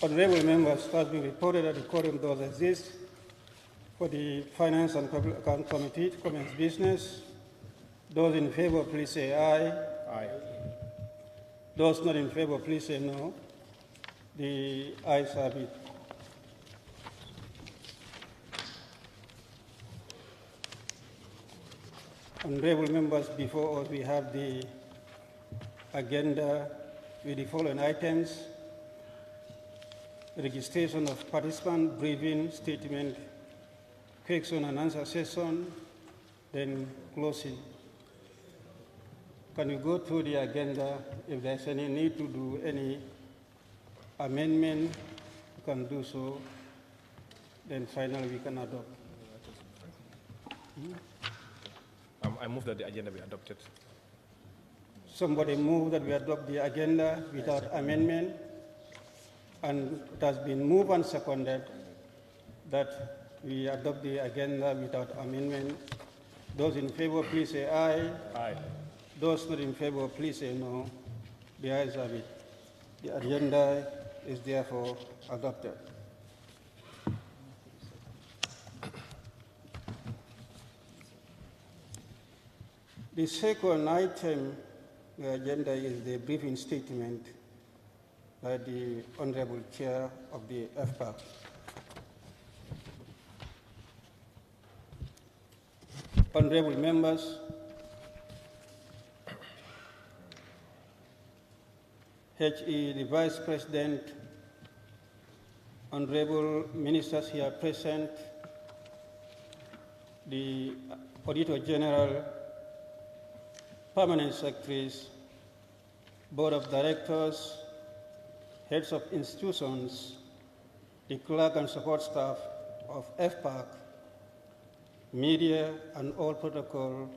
Honorable members, it has been reported that the quorum does exist for the Finance and Public Account Committee to commence business. Those in favor, please say aye. Aye. Those not in favor, please say no. The ayes have it. Honorable members, before us we have the agenda with the following items: registration of participant, briefing, statement, question and answer session, then closing. Can you go through the agenda? If there's any need to do any amendment, you can do so. Then finally we can adopt. I move that the agenda be adopted. Somebody move that we adopt the agenda without amendment, and it has been moved and seconded that we adopt the agenda without amendment. Those in favor, please say aye. Aye. Those not in favor, please say no. The ayes have it. The agenda is therefore adopted. The second item on the agenda is the briefing statement by the Honorable Chair of the Fpac. Honorable members, HE, the Vice President, Honorable Ministers here present, the Auditor General, Permanent Secretaries, Board of Directors, Heads of Institutions, the Clerk and Support Staff of Fpac, media, and all protocol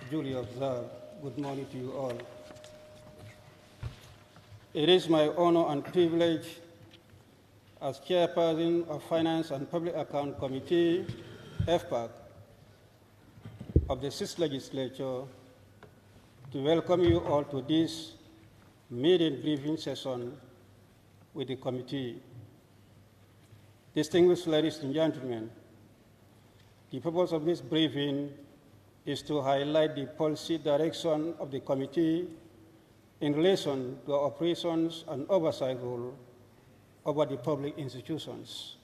duly observed. Good morning to you all. It is my honor and privilege as Chairperson of Finance and Public Account Committee, Fpac, of the 6th Legislature to welcome you all to this maiden briefing session with the committee. Distinguished ladies and gentlemen, the purpose of this briefing is to highlight the policy direction of the committee in relation to our operations and oversight role over the public institutions,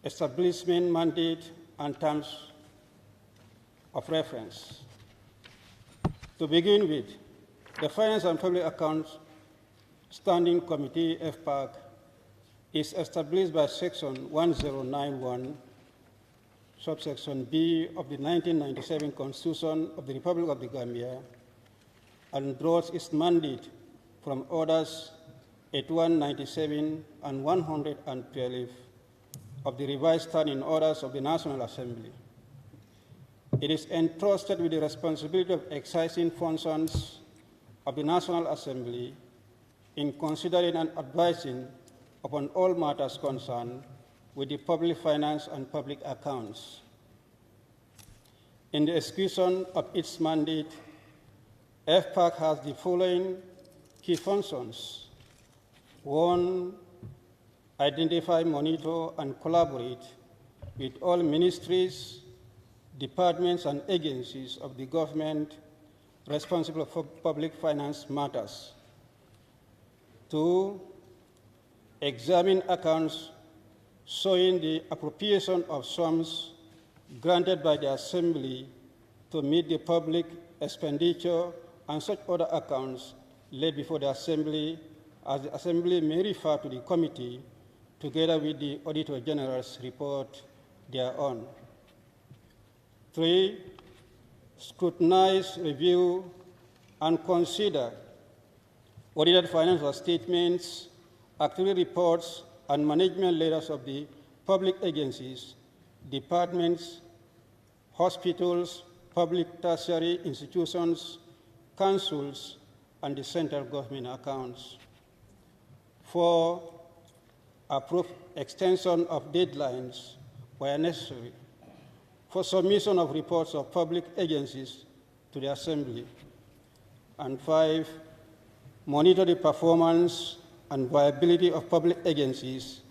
establishment mandate and terms of reference. To begin with, the Finance and Public Accounts Standing Committee, Fpac, is established by Section 1091, subsection B of the 1997 Constitution of the Republic of the Gambia, and draws its mandate from Orders 8197 and 112 of the revised standing orders of the National Assembly. It is entrusted with the responsibility of exercising functions of the National Assembly in considering and advising upon all matters concerned with the public finance and public accounts. In the execution of its mandate, Fpac has the following key functions. 1, identify, monitor, and collaborate with all ministries, departments, and agencies of the government responsible for public finance matters. 2, examine accounts showing the appropriation of sums granted by the Assembly to meet the public expenditure and such other accounts laid before the Assembly, as the Assembly may refer to the committee together with the Auditor General's report thereon. 3, scrutinize, review, and consider audited financial statements, activity reports, and management letters of the public agencies, departments, hospitals, public tertiary institutions, councils, and the central government accounts. 4, approve extension of deadlines where necessary for submission of reports of public agencies to the Assembly. And 5, monitor the performance and viability of public agencies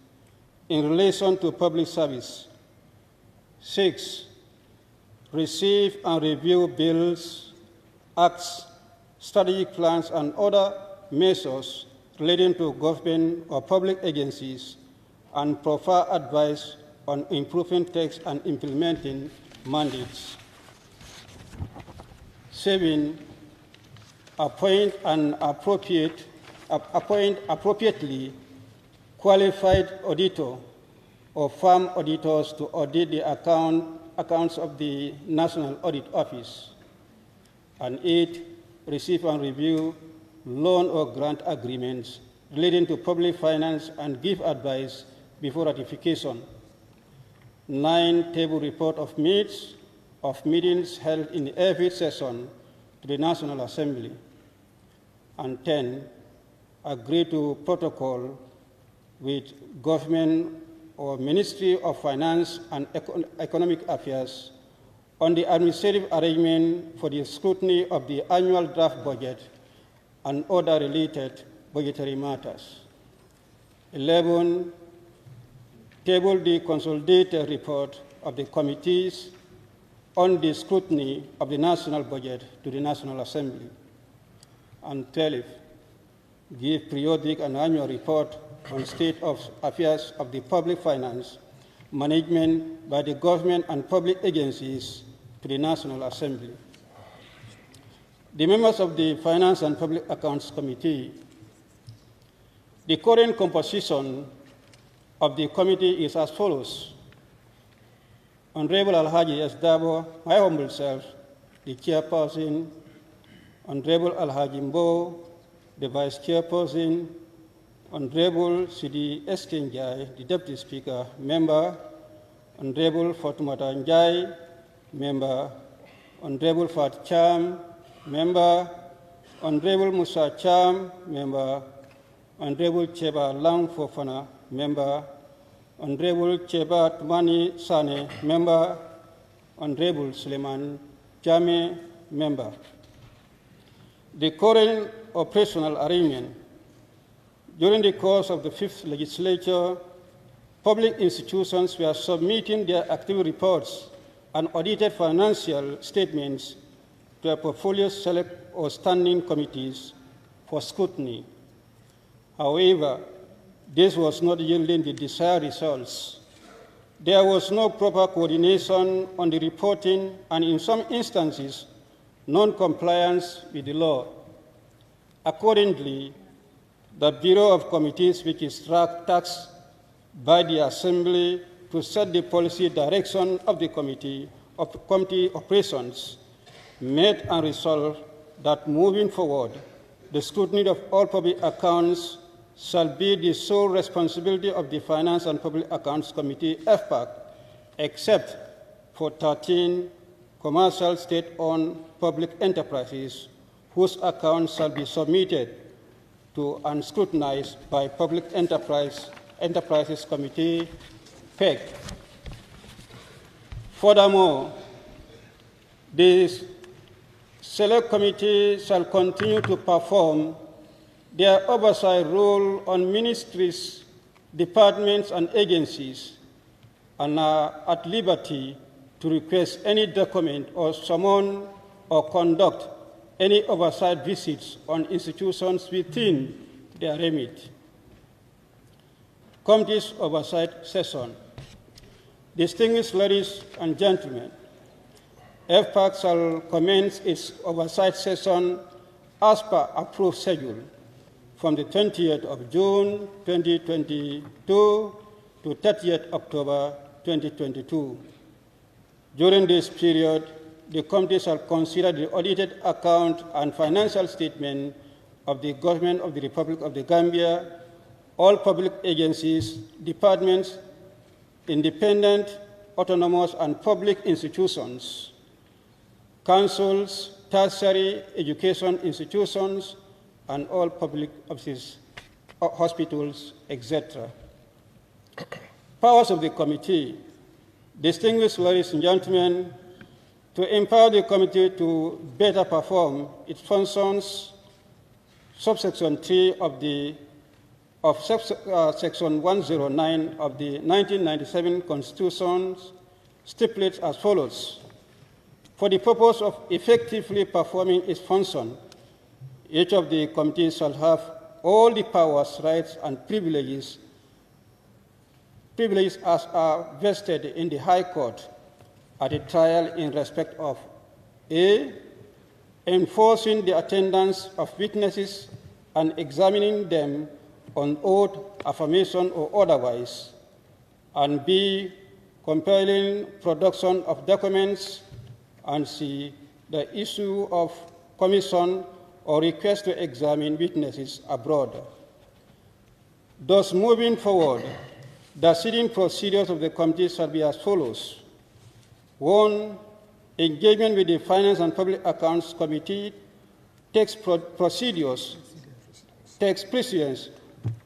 in relation to public service. 6. Receive and review bills, acts, strategic plans, and other measures relating to government or public agencies, and provide advice on improving text and implementing mandates. 7. Appoint appropriately qualified auditor or firm auditors to audit the accounts of the National Audit Office. And 8. Receive and review loan or grant agreements relating to public finance and give advice before ratification. 9. Table report of meetings held in every session to the National Assembly. And 10. Agree to protocol with government or Ministry of Finance and Economic Affairs on the administrative arrangement for the scrutiny of the annual draft budget and other related budgetary matters. 11. Table the consolidated report of the committees on the scrutiny of the national budget to the National Assembly. And 12. Give periodic and annual report on state of affairs of the public finance management by the government and public agencies to the National Assembly. The members of the Finance and Public Accounts Committee, the current composition of the committee is as follows. Honorable Alhaji S. Dabo, my humble self, the chairperson. Honorable Alhaji Mbo, the vice chairperson. Honorable Sidi Eskenjai, the deputy speaker, member. Honorable Fatumata Njai, member. Honorable Fat Cham, member. Honorable Musa Cham, member. Honorable Cheba Lang Fofana, member. Honorable Cheba Tumani Sane, member. Honorable Suleiman Jame, member. The current operational arrangement. During the course of the 5th legislature, public institutions were submitting their activity reports and audited financial statements to a portfolio select or standing committees for scrutiny. However, this was not yielding the desired results. There was no proper coordination on the reporting and, in some instances, non-compliance with the law. Accordingly, the Bureau of Committees, which is tasked by the Assembly to set the policy direction of the committee operations, made and resolved that moving forward, the scrutiny of all public accounts shall be the sole responsibility of the Finance and Public Accounts Committee, Fpac, except for 13 commercial state-owned public enterprises whose accounts shall be submitted to and scrutinized by Public Enterprises Committee, Fpac. Furthermore, this Select Committee shall continue to perform their oversight role on ministries, departments, and agencies, and are at liberty to request any document or summon or conduct any oversight visits on institutions within their remit. Committee's oversight session. Distinguished ladies and gentlemen, Fpac shall commence its oversight session as per approved schedule from the 20th of June 2022 to 30th October 2022. During this period, the committee shall consider the audited account and financial statement of the Government of the Republic of the Gambia, all public agencies, departments, independent, autonomous, and public institutions, councils, tertiary education institutions, and all public offices, hospitals, etc. Powers of the committee. Distinguished ladies and gentlemen, to empower the committee to better perform its functions, subsection 3 of the of Section 109 of the 1997 Constitution stipulates as follows. For the purpose of effectively performing its function, each of the committees shall have all the powers, rights, and privileges as are vested in the High Court at a trial in respect of A, enforcing the attendance of witnesses and examining them on oath, affirmation, or otherwise, and B, compelling production of documents, and C, the issue of commission or request to examine witnesses abroad. Thus, moving forward, the sitting procedures of the committee shall be as follows. 1. Engagement with the Finance and Public Accounts Committee takes precedence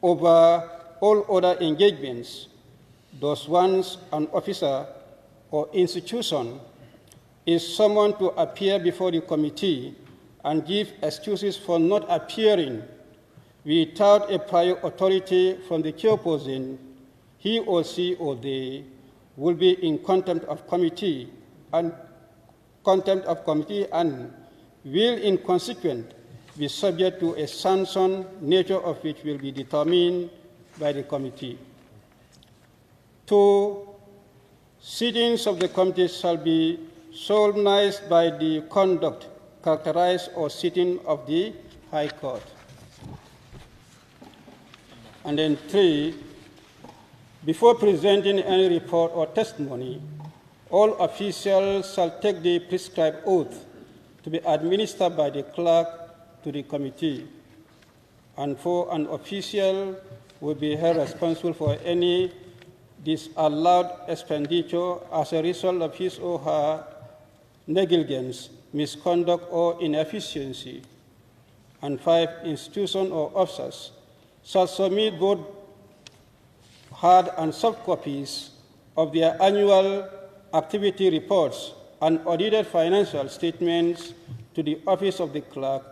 over all other engagements. Thus, once an officer or institution is summoned to appear before the committee and give excuses for not appearing without a prior authority from the chairperson, he or she or they will be in contempt of committee and will in consequence be subject to a sanction, nature of which will be determined by the committee. 2. Sittings of the committee shall be solemnized by the conduct characterized or sitting of the High Court. And then 3, before presenting any report or testimony, all officials shall take the prescribed oath to be administered by the clerk to the committee. And 4, an official will be held responsible for any disallowed expenditure as a result of his or her negligence, misconduct, or inefficiency. And 5, institutions or officers shall submit both hard and soft copies of their annual activity reports and audited financial statements to the office of the clerk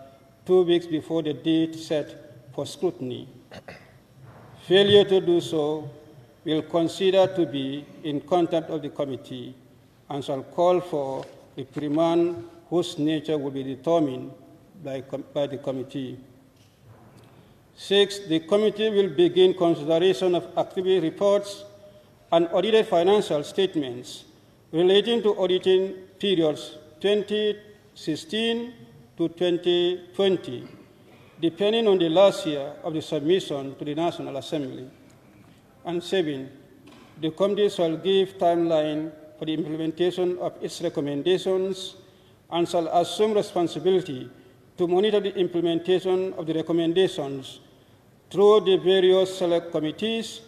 2 weeks before the date set for scrutiny. Failure to do so will consider to be in contempt of the committee and shall call for reprimand whose nature will be determined by the committee. 6, the committee will begin consideration of activity reports and audited financial statements relating to auditing periods 2016 to 2020, depending on the last year of the submission to the National Assembly. And 7, the committee shall give timeline for the implementation of its recommendations and shall assume responsibility to monitor the implementation of the recommendations through the various select committees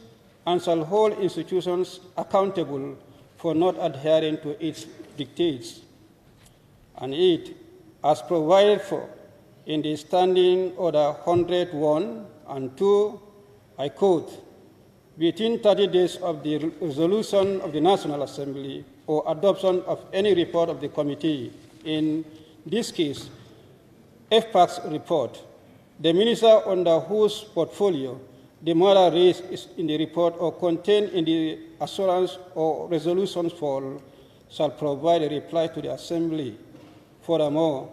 and shall hold institutions accountable for not adhering to its dictates. And 8, as provided for in the Standing Order 101 and 2, I quote, within 30 days of the resolution of the National Assembly or adoption of any report of the committee, in this case, Fpac's report, the minister under whose portfolio the matter raised is in the report or contained in the assurance or resolutions fall shall provide a reply to the Assembly. Furthermore,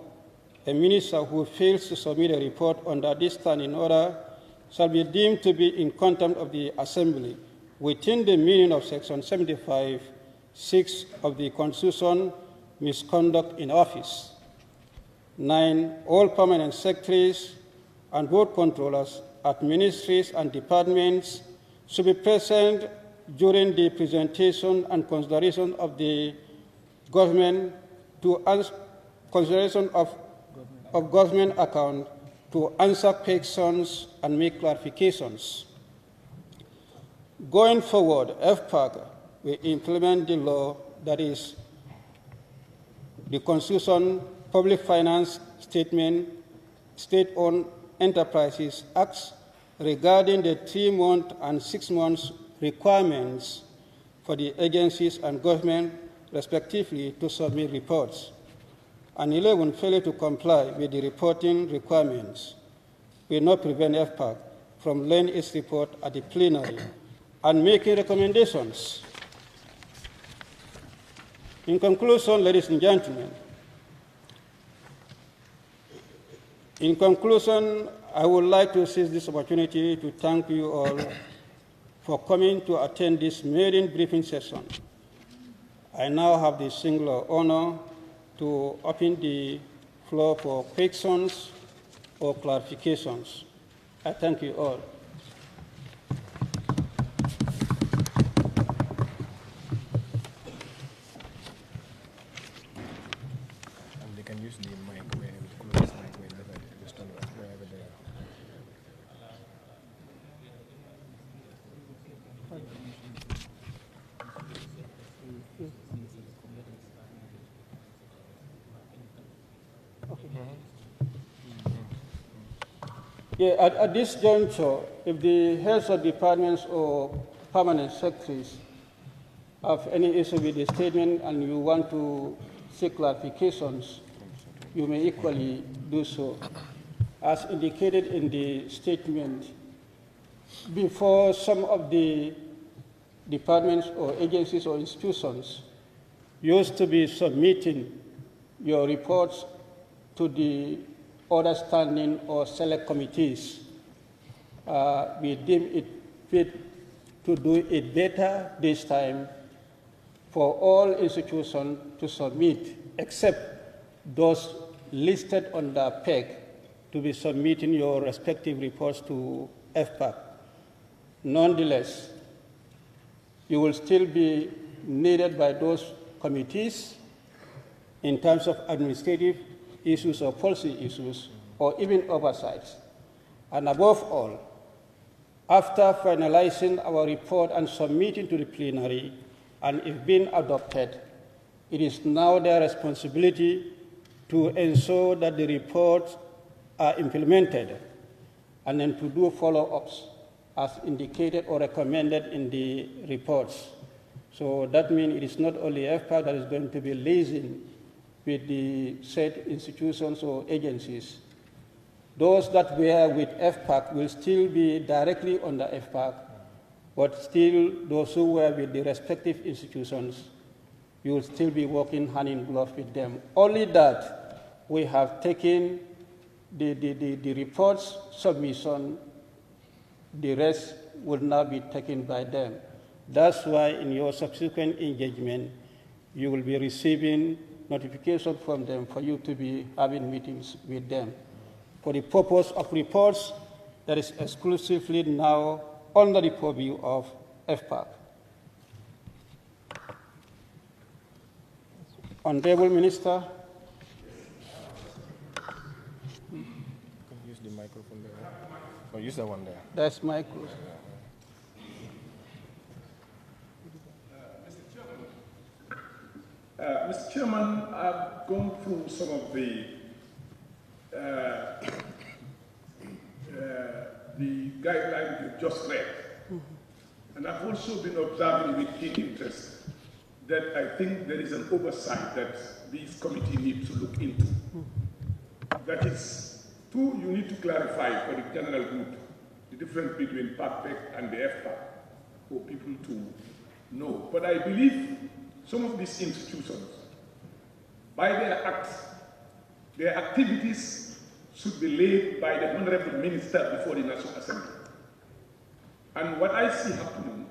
a minister who fails to submit a report under this standing order shall be deemed to be in contempt of the Assembly within the meaning of Section 75(6) of the Constitution, misconduct in office. 9, all permanent secretaries and board controllers at ministries and departments should be present during the presentation and consideration of the government of government account to answer questions and make clarifications. Going forward, Fpac will implement the law, that is, the Constitution, Public Finance Statement, State-Owned Enterprises Acts regarding the 3-month and 6-month requirements for the agencies and government, respectively, to submit reports. And 11, failure to comply with the reporting requirements will not prevent Fpac from laying its report at the plenary and making recommendations. In conclusion, ladies and gentlemen, I would like to seize this opportunity to thank you all for coming to attend this maiden briefing session. I now have the singular honor to open the floor for questions or clarifications. I thank you all. And they can use the mic wherever, close mic wherever, just on wherever they are. Yeah, at this juncture, if the heads of departments or permanent secretaries have any issue with the statement and you want to seek clarifications, you may equally do so. As indicated in the statement, before some of the departments or agencies or institutions used to be submitting your reports to the other standing or select committees. We deem it fit to do it better this time for all institutions to submit, except those listed on the Fpac, to be submitting your respective reports to Fpac. Nonetheless, you will still be needed by those committees in terms of administrative issues or policy issues, or even oversights. And above all, after finalizing our report and submitting to the plenary, and if being adopted, it is now their responsibility to ensure that the reports are implemented, and then to do follow-ups as indicated or recommended in the reports. So that means it is not only Fpac that is going to be liaising with the said institutions or agencies. Those that were with Fpac will still be directly under Fpac, but still those who were with the respective institutions, you will still be working hand in glove with them. Only that we have taken the reports submission, the rest will now be taken by them. That's why in your subsequent engagement, you will be receiving notification from them for you to be having meetings with them. For the purpose of reports, that is exclusively now under the purview of Fpac. Honorable Minister. You can use the microphone there. Or use that one there. That's micro. Mr. Chairman, I've gone through some of the guidelines you just read. And I've also been observing with keen interest that I think there is an oversight that this committee needs to look into. That is, two, you need to clarify for the general good the difference between Fpac and the Fpac for people to know. But I believe some of these institutions, by their acts, their activities should be laid by the Honorable Minister before the National Assembly. And what I see happening,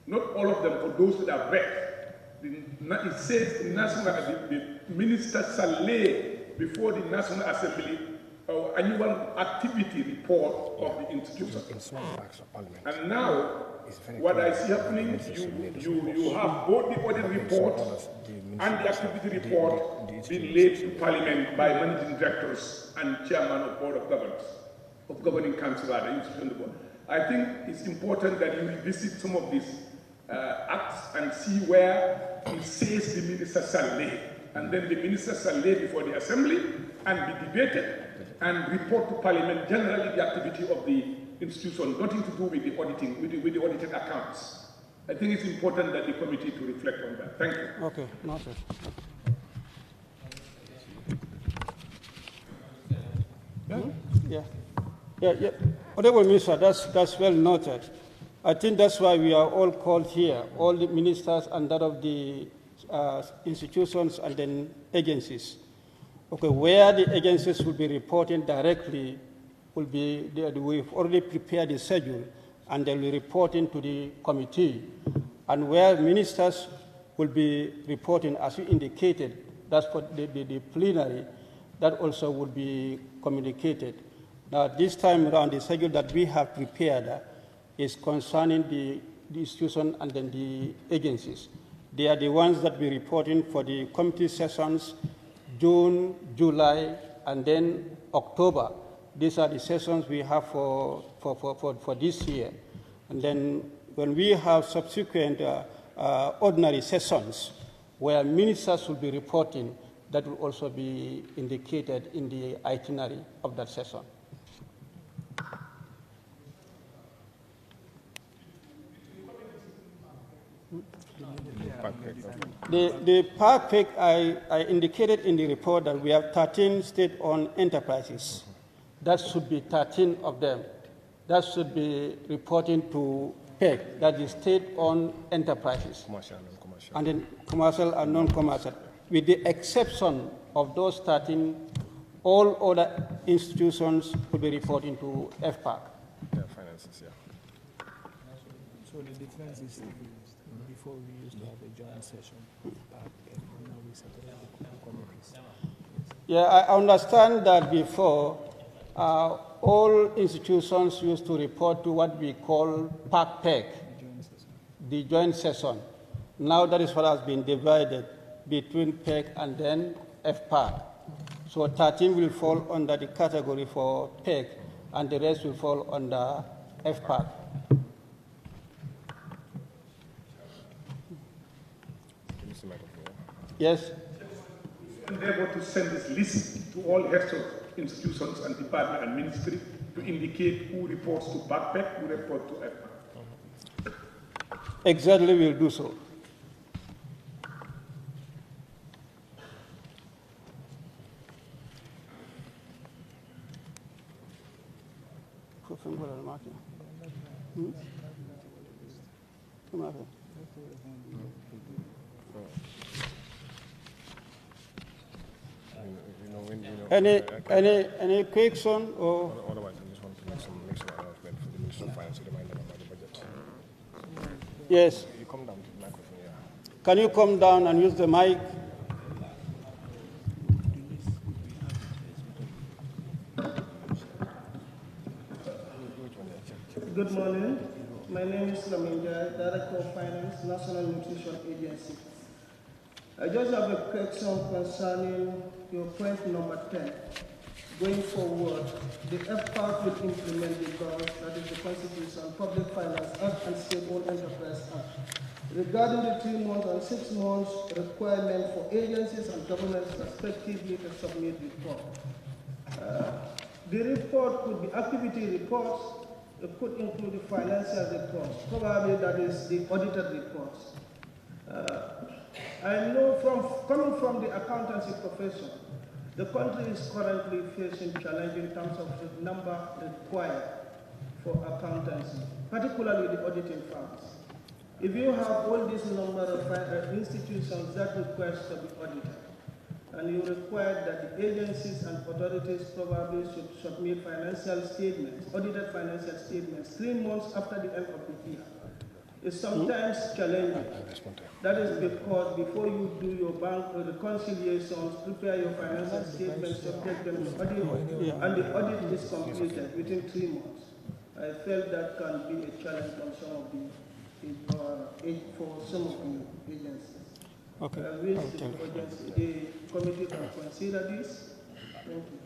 not all of them, for those that have read, it says the Minister shall lay before the National Assembly annual activity report of the institution. And now, what I see happening, you have both the audit report and the activity report being laid to Parliament by managing directors and chairman of Board of Governors, of Governing Council, the institution of the board. I think it's important that you revisit some of these acts and see where it says the minister shall lay. And then the minister shall lay before the Assembly and be debated and report to Parliament generally the activity of the institution, nothing to do with the auditing, with the audited accounts. I think it's important that the committee to reflect on that. Thank you. Okay, noted. Yeah? Yeah. Honorable Minister, that's well noted. I think that's why we are all called here, all the ministers and that of the institutions and then agencies. Okay, where the agencies will be reporting directly will be, we've already prepared the schedule and they'll be reporting to the committee. And where ministers will be reporting, as you indicated, that's for the plenary, that also will be communicated. Now, this time around, the schedule that we have prepared is concerning the institution and then the agencies. They are the ones that will be reporting for the committee sessions, June, July, and then October. These are the sessions we have for this year. And then when we have subsequent ordinary sessions where ministers will be reporting, that will also be indicated in the itinerary of that session. The Fpac, I indicated in the report that we have 13 state-owned enterprises. That should be 13 of them. That should be reporting to Fpac, that is state-owned enterprises. Commercial and non-commercial. And then commercial and non-commercial. With the exception of those 13, all other institutions will be reporting to Fpac. Yeah, finances, yeah. So the difference is before we used to have a joint session, now we separate the committees. Yeah, I understand that before, all institutions used to report to what we call Fpac, the joint session. Now that is what has been divided between Fpac and then Fpac. So 13 will fall under the category for Fpac, and the rest will fall under Fpac. Yes? Endeavor to send this list to all heads of institutions and department and ministry to indicate who reports to Fpac, who reports to Fpac. Exactly, we'll do so. Any question or? Otherwise, I just want to make some announcement for the Minister of Finance to remind them about the budget. Yes. You come down to the microphone, yeah. Can you come down and use the mic? Good morning. My name is Laminjai, Director of Finance, National Nutrition Agency. I just have a question concerning your point number 10. Going forward, the Fpac will implement the laws, that is the Constitution, Public Finance Act, and State-Owned Enterprise Act. Regarding the 3 months and 6 months requirement for agencies and governments respectively to submit report. The report could be activity reports. It could include the financial reports. Probably that is the audited reports. I know coming from the accountancy profession, the country is currently facing challenge in terms of the number required for accountancy, particularly the auditing firms. If you have all this number of institutions that request to be audited, and you require that the agencies and authorities probably should submit financial statements, audited financial statements, 3 months after the end of the year, it's sometimes challenging. That is because before you do your bank reconciliations, prepare your financial statements, subject them to audit, and the audit is completed within 3 months. I felt that can be a challenge on some of for some of the agencies. Okay. I wish the committee can consider this. Thank you.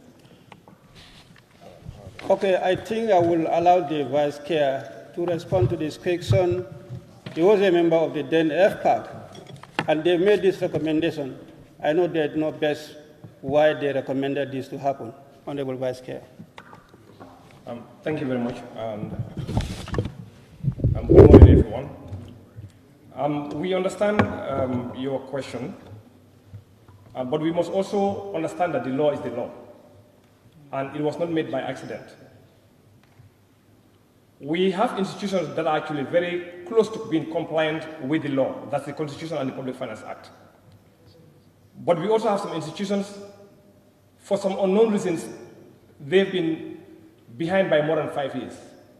Okay, I think I will allow the Vice Chair to respond to this question. He was a member of the then Fpac, and they made this recommendation. I know they know best why they recommended this to happen. Honorable Vice Chair. Thank you very much. Good morning, everyone. We understand your question, but we must also understand that the law is the law, and it was not made by accident. We have institutions that are actually very close to being compliant with the law. That's the Constitution and the Public Finance Act. But we also have some institutions, for some unknown reasons, they've been behind by more than 5 years,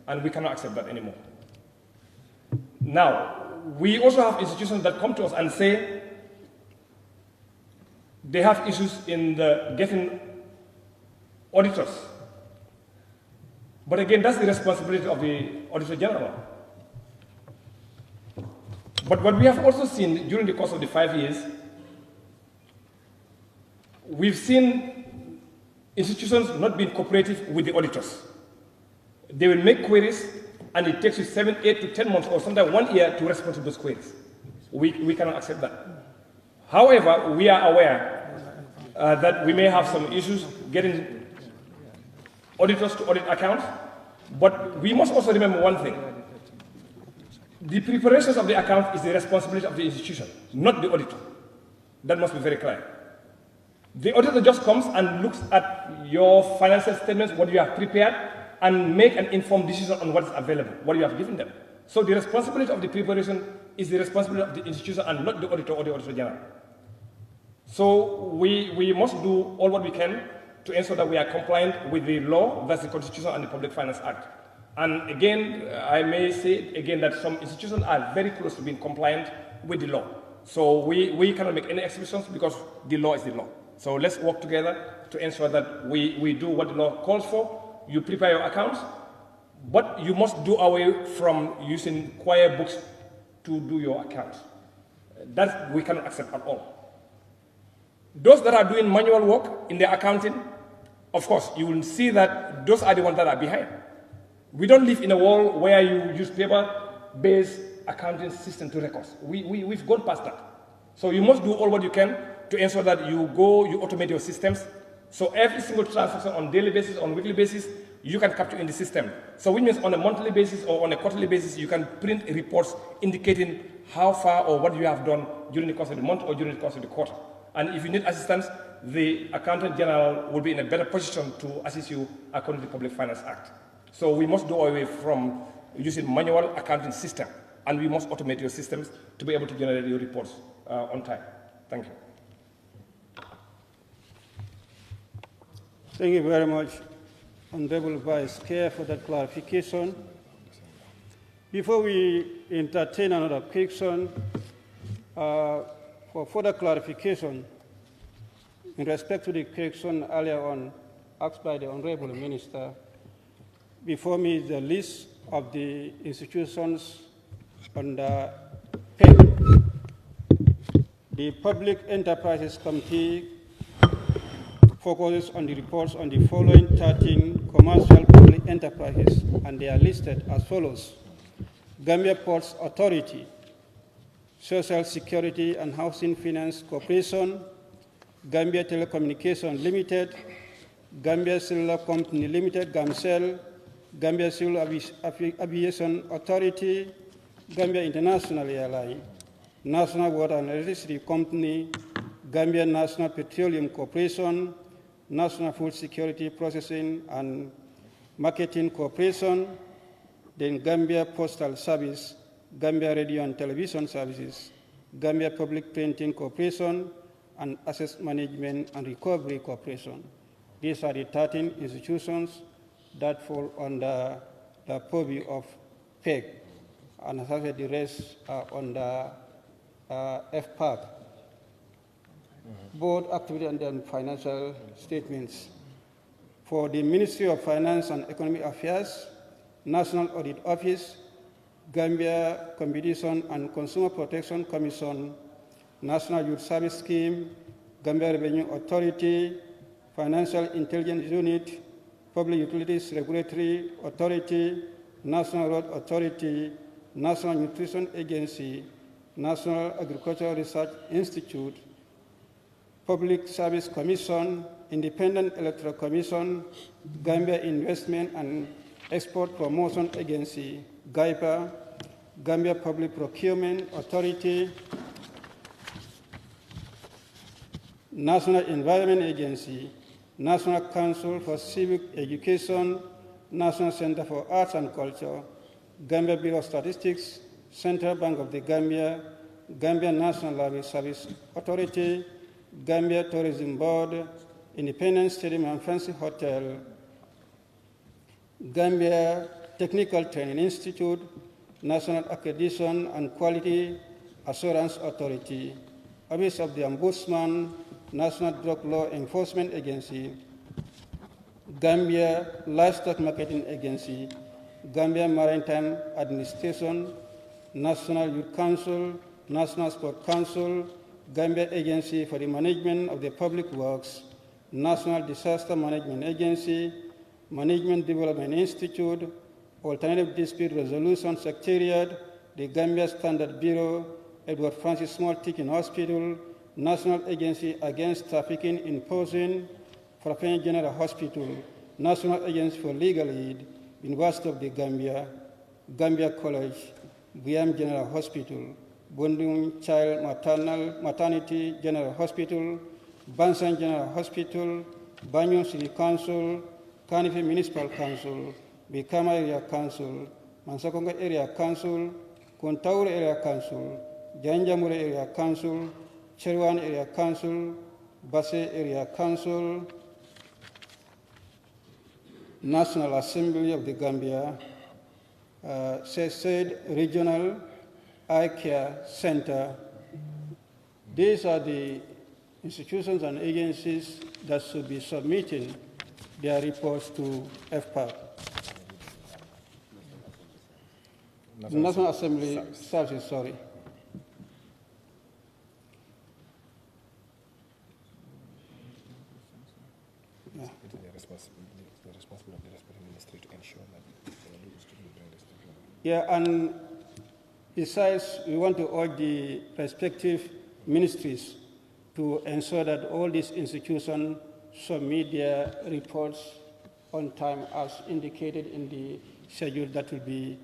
and we cannot accept that anymore. Now, we also have institutions that come to us and say they have issues in getting auditors. But again, that's the responsibility of the Auditor General. But what we have also seen during the course of the 5 years, we've seen institutions not being cooperative with the auditors. They will make queries, and it takes you 7, 8 to 10 months, or sometimes 1 year to respond to those queries. We cannot accept that. However, we are aware that we may have some issues getting auditors to audit accounts, but we must also remember one thing. The preparations of the account is the responsibility of the institution, not the auditor. That must be very clear. The auditor just comes and looks at your financial statements, what you have prepared, and make an informed decision on what is available, what you have given them. So the responsibility of the preparation is the responsibility of the institution and not the auditor or the Auditor General. So we must do all what we can to ensure that we are compliant with the law, that's the Constitution and the Public Finance Act. And again, I may say again that some institutions are very close to being compliant with the law. So we cannot make any exceptions because the law is the law. So let's work together to ensure that we do what the law calls for. You prepare your accounts, but you must do away from using choir books to do your accounts. That we cannot accept at all. Those that are doing manual work in their accounting, of course, you will see that those are the ones that are behind. We don't live in a world where you use paper-based accounting system to records. We've gone past that. So you must do all what you can to ensure that you automate your systems. So every single transaction on daily basis, on weekly basis, you can capture in the system. So which means on a monthly basis or on a quarterly basis, you can print reports indicating how far or what you have done during the course of the month or during the course of the quarter. And if you need assistance, the Accountant General will be in a better position to assist you according to the Public Finance Act. So we must do away from using manual accounting system, and we must automate your systems to be able to generate your reports on time. Thank you. Thank you very much, Honorable Vice Chair, for that clarification. Before we entertain another question, for further clarification, in respect to the question earlier on asked by the Honorable Minister, before me is the list of the institutions under Fpac. The Public Enterprises Committee focuses on the reports on the following 13 commercial public enterprises, and they are listed as follows: Gambia Ports Authority, Social Security and Housing Finance Corporation, Gambia Telecommunications Limited, Gambia Cellular Company Limited, GAMCEL, Gambia Civil Aviation Authority, Gambia International Airline, National Water and Electricity Company, Gambia National Petroleum Corporation, National Food Security Processing and Marketing Corporation, then Gambia Postal Service, Gambia Radio and Television Services, Gambia Public Printing Corporation, and Asset Management and Recovery Corporation. These are the 13 institutions that fall under the purview of Fpac, and as I said, the rest are under Fpac. Board activity and then financial statements. For the Ministry of Finance and Economic Affairs, National Audit Office, Gambia Competition and Consumer Protection Commission, National Youth Service Scheme, Gambia Revenue Authority, Financial Intelligence Unit, Public Utilities Regulatory Authority, National Road Authority, National Nutrition Agency, National Agricultural Research Institute, Public Service Commission, Independent Electoral Commission, Gambia Investment and Export Promotion Agency, GAIPA, Gambia Public Procurement Authority, National Environment Agency, National Council for Civic Education, National Center for Arts and Culture, Gambia Bureau of Statistics, Central Bank of the Gambia, Gambia National Library Service Authority, Gambia Tourism Board, Independence Stadium and Fancy Hotel, Gambia Technical Training Institute, National Accreditation and Quality Assurance Authority, Office of the Ombudsman, National Drug Law Enforcement Agency, Gambia Livestock Marketing Agency, Gambia Maritime Administration, National Youth Council, National Sport Council, Gambia Agency for the Management of the Public Works, National Disaster Management Agency, Management Development Institute, Alternative Dispute Resolution Secretariat, the Gambia Standard Bureau, Edward Francis Small Teaching Hospital, National Agency Against Trafficking in Person, Frappin General Hospital, National Agency for Legal Aid, University of the Gambia, Gambia College, Guam General Hospital, Bundung Child Maternity General Hospital, Bansan General Hospital, Banyon City Council, Kanifi Municipal Council, Bikama Area Council, Mansakonga Area Council, Kuntaur Area Council, Janjamure Area Council, Cherwan Area Council, Basse Area Council, National Assembly of the Gambia, said Regional Eye Care Center. These are the institutions and agencies that should be submitting their reports to Fpac. National Assembly Services, sorry. Yeah. It is the responsibility of the respective ministry to ensure that yeah, and besides, we want to urge the respective ministries to ensure that all these institutions submit their reports on time as indicated in the schedule that will be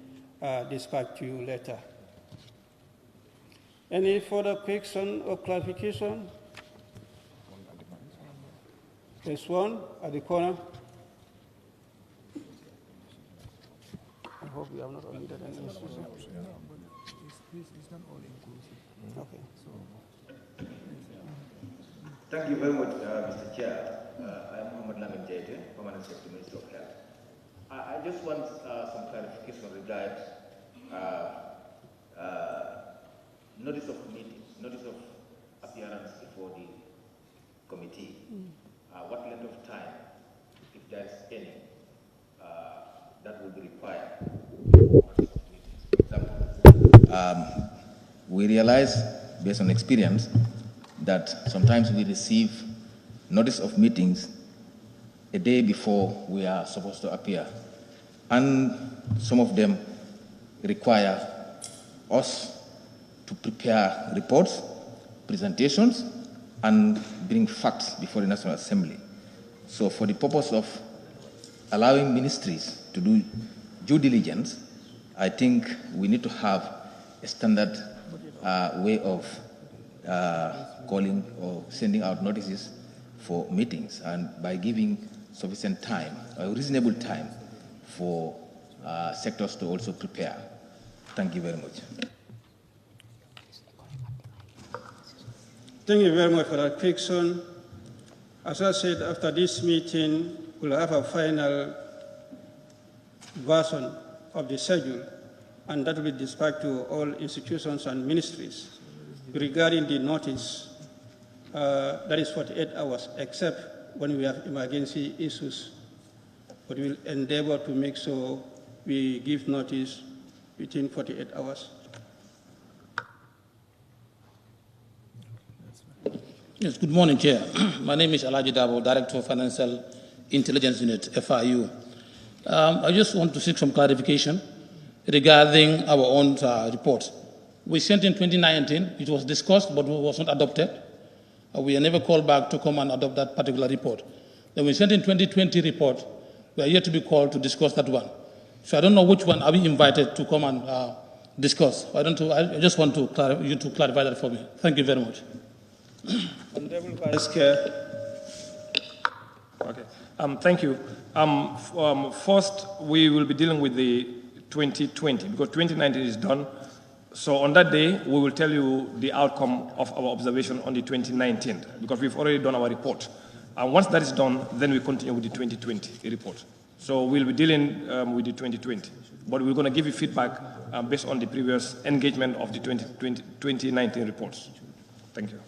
dispatched to you later. Any further question or clarification? There's one at the corner. I hope we have not omitted any institution. It's not all inclusive. Okay. Thank you very much, Mr. Chair. I'm Muhammad Lamin Jaite, Permanent Secretary, Ministry of Health. I just want some clarification regarding notice of appearance before the committee. What length of time, if there is any, that will be required? We realize, based on experience, that sometimes we receive notice of meetings a day before we are supposed to appear. And some of them require us to prepare reports, presentations, and bring facts before the National Assembly. So for the purpose of allowing ministries to do due diligence, I think we need to have a standard way of calling or sending out notices for meetings, and by giving sufficient time, a reasonable time for sectors to also prepare. Thank you very much. Thank you very much for that question. As I said, after this meeting, we'll have a final version of the schedule, and that will be dispatched to all institutions and ministries. Regarding the notice, that is 48 hours, except when we have emergency issues. But we'll endeavor to make sure we give notice within 48 hours. Yes, good morning, Chair. My name is Dabo, Director of Financial Intelligence Unit, FIU. I just want to seek some clarification regarding our own report. We sent in 2019, it was discussed, but it was not adopted. We are never called back to come and adopt that particular report. Then we sent in 2020 report, we are yet to be called to discuss that one. So I don't know which one are we invited to come and discuss. I just want you to clarify that for me. Thank you very much. Honorable Vice Chair. Okay. Thank you. First, we will be dealing with the 2020 because 2019 is done. So on that day, we will tell you the outcome of our observation on the 2019 because we've already done our report. And once that is done, then we continue with the 2020 report. So we'll be dealing with the 2020, but we're going to give you feedback based on the previous engagement of the 2019 reports. Thank you.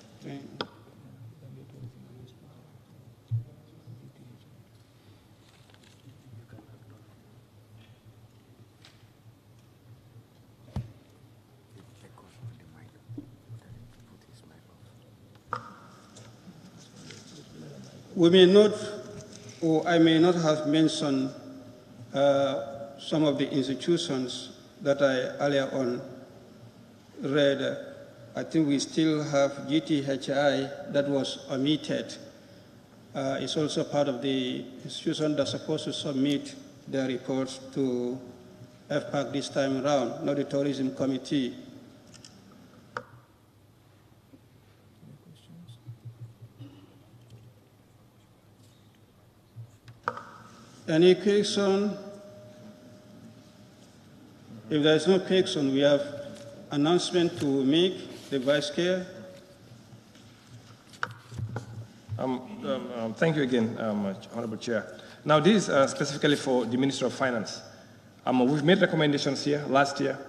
We may not, or I may not have mentioned some of the institutions that I earlier on read. I think we still have GTHI that was omitted. It's also part of the institution that's supposed to submit their reports to Fpac this time around, not the Tourism Committee. Any question? If there is no question, we have announcement to make, the Vice Chair. Thank you again, Honorable Chair. Now, this is specifically for the Ministry of Finance. We've made recommendations here last year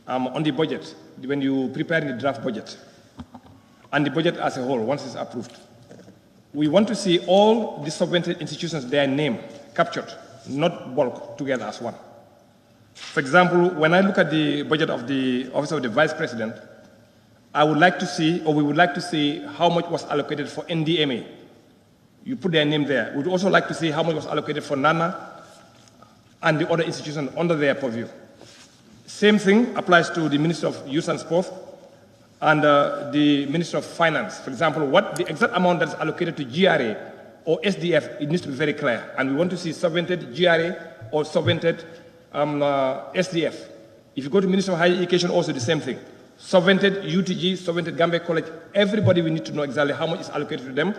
on the budget, when you prepare the draft budget, and the budget as a whole, once it's approved. We want to see all the subvented institutions, their name captured, not bulk together as one. For example, when I look at the budget of the Office of the Vice President, I would like to see, or we would like to see how much was allocated for NDMA. You put their name there. We'd also like to see how much was allocated for NANA and the other institutions under their purview. Same thing applies to the Ministry of Youth and Sport and the Ministry of Finance. For example, what the exact amount that's allocated to GRA or SDF, it needs to be very clear. And we want to see subvented GRA or subvented SDF. If you go to Ministry of Higher Education, also the same thing. Subvented UTG, subvented Gambia College, everybody we need to know exactly how much is allocated to them,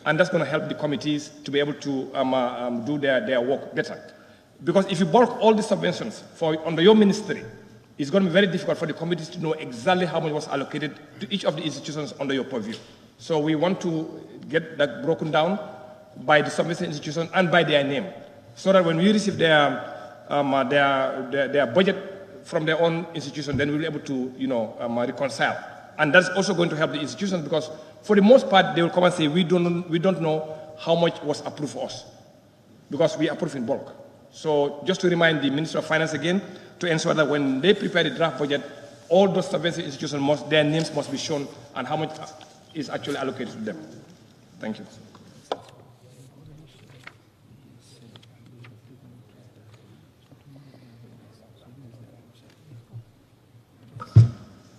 and that's going to help the committees to be able to do their work better. Because if you bulk all the subventions under your ministry, it's going to be very difficult for the committees to know exactly how much was allocated to each of the institutions under your purview. So we want to get that broken down by the subvented institution and by their name, so that when we receive their budget from their own institution, then we'll be able to, reconcile. And that's also going to help the institutions because, for the most part, they will come and say, we don't know how much was approved for us because we approve in bulk. So just to remind the Ministry of Finance again, to ensure that when they prepare the draft budget, all those subvented institutions their names must be shown and how much is actually allocated to them. Thank you.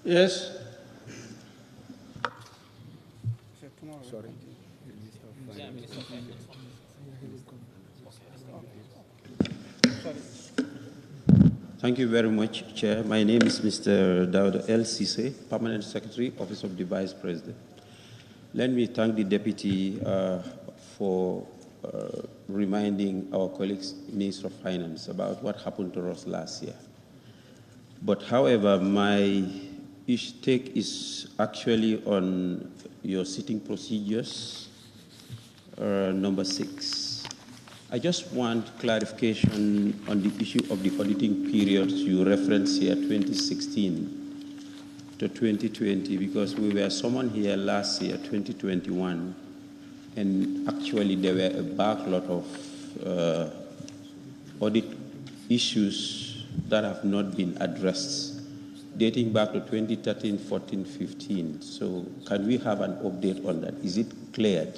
Yes. Sorry. Thank you very much, Chair. My name is Mr. Dabo LCC, Permanent Secretary, Office of the Vice President. Let me thank the Deputy for reminding our colleagues, Minister of Finance, about what happened to us last year. But however, my take is actually on your sitting procedures, number 6. I just want clarification on the issue of the auditing periods you reference here, 2016 to 2020, because we were summoned here last year, 2021, and actually there were a backlog of audit issues that have not been addressed, dating back to 2013, 14, 15. So can we have an update on that? Is it cleared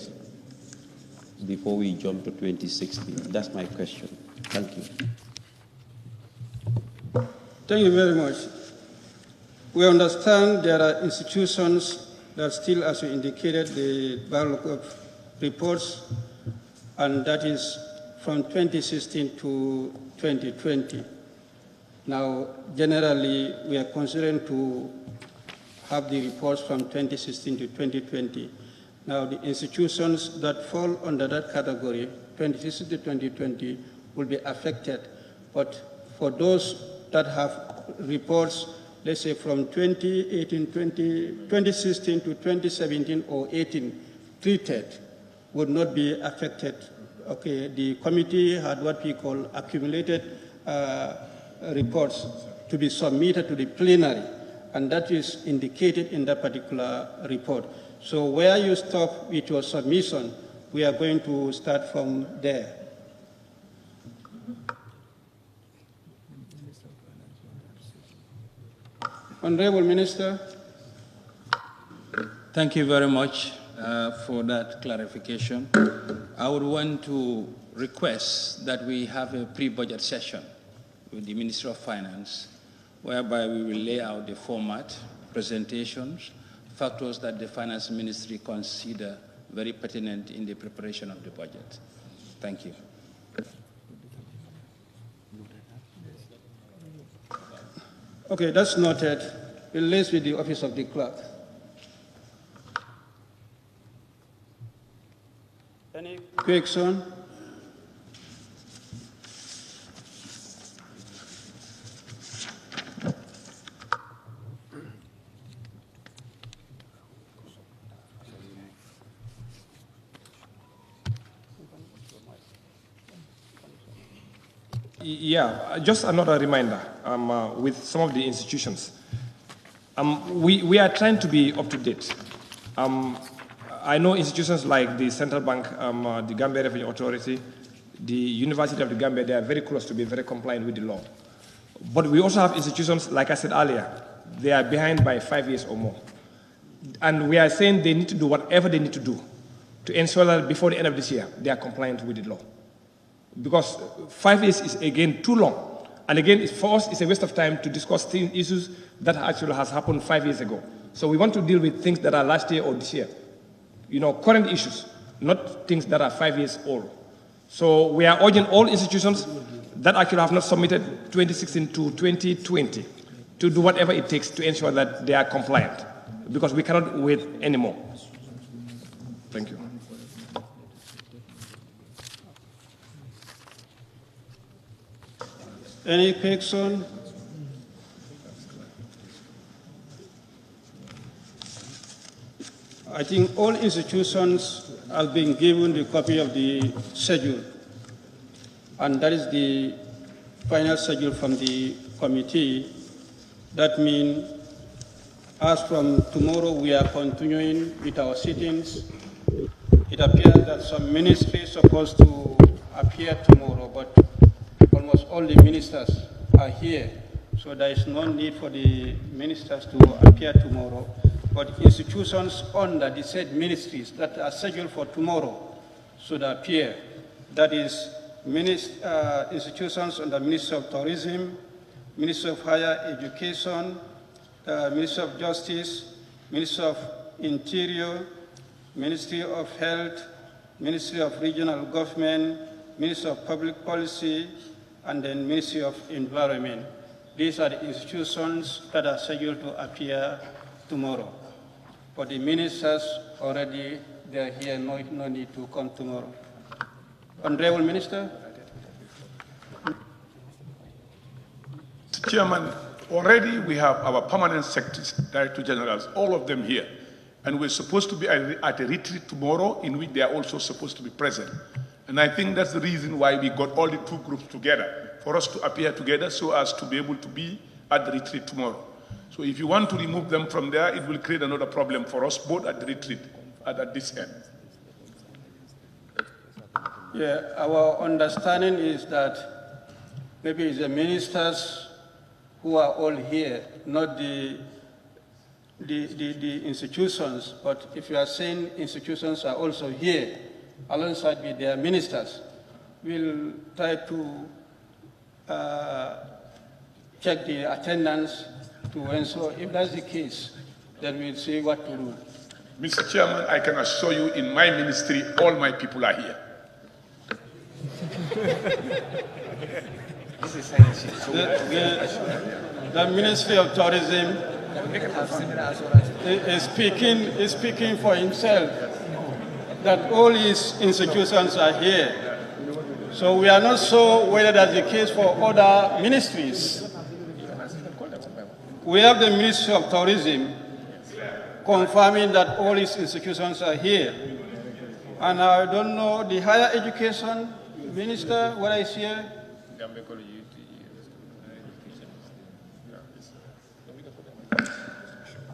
before we jump to 2016? That's my question. Thank you. Thank you very much. We understand there are institutions that still, as you indicated, the backlog of reports, and that is from 2016 to 2020. Now, generally, we are considering to have the reports from 2016 to 2020. Now, the institutions that fall under that category, 2016 to 2020 will be affected. But for those that have reports, let's say from 2016 to 2017 or 18 treated, would not be affected. Okay, the committee had what we call accumulated reports to be submitted to the plenary, and that is indicated in that particular report. So where you stop with your submission, we are going to start from there. Honorable Minister. Thank you very much for that clarification. I would want to request that we have a pre-budget session with the Ministry of Finance, whereby we will lay out the format, presentations, factors that the Finance Ministry consider very pertinent in the preparation of the budget. Thank you. Okay, that's noted. We'll liaise with the Office of the Clerk. Any question? Yeah, just another reminder with some of the institutions. We are trying to be up to date. I know institutions like the Central Bank, the Gambia Revenue Authority, the University of the Gambia, they are very close to be very compliant with the law. But we also have institutions, like I said earlier, they are behind by 5 years or more. And we are saying they need to do whatever they need to do to ensure that before the end of this year, they are compliant with the law. Because 5 years is, again, too long. And again, for us, it's a waste of time to discuss issues that actually has happened 5 years ago. So we want to deal with things that are last year or this year. You know, current issues, not things that are 5 years old. So we are urging all institutions that actually have not submitted 2016 to 2020 to do whatever it takes to ensure that they are compliant, because we cannot wait anymore. Thank you. Any question? I think all institutions have been given the copy of the schedule, and that is the final schedule from the committee. That means as from tomorrow we are continuing with our sittings. It appears that some ministries are supposed to appear tomorrow, but almost all the ministers are here, so there is no need for the ministers to appear tomorrow. But institutions under the said ministries that are scheduled for tomorrow should appear. That is institutions under Ministry of Tourism, Ministry of Higher Education, Ministry of Justice, Ministry of Interior, Ministry of Health, Ministry of Regional Government, Ministry of Public Policy, and then Ministry of Environment. These are the institutions that are scheduled to appear tomorrow. For the ministers, already they are here, no need to come tomorrow. Honorable Minister. Chairman, already we have our permanent secretaries, Director Generals, all of them here. And we're supposed to be at a retreat tomorrow in which they are also supposed to be present. And I think that's the reason why we got all the two groups together, for us to appear together so as to be able to be at the retreat tomorrow. So if you want to remove them from there, it will create another problem for us, both at the retreat and at this end. Yeah, our understanding is that maybe it's the ministers who are all here, not the institutions. But if you are saying institutions are also here, alongside with their ministers, we'll try to check the attendance to ensure. If that's the case, then we'll see what to do. Mr. Chairman, I can assure you in my ministry, all my people are here. The Ministry of Tourism is speaking for himself, that all his institutions are here. So we are not sure whether that's the case for other ministries. We have the Ministry of Tourism confirming that all its institutions are here. And I don't know the higher education minister, whether he's here.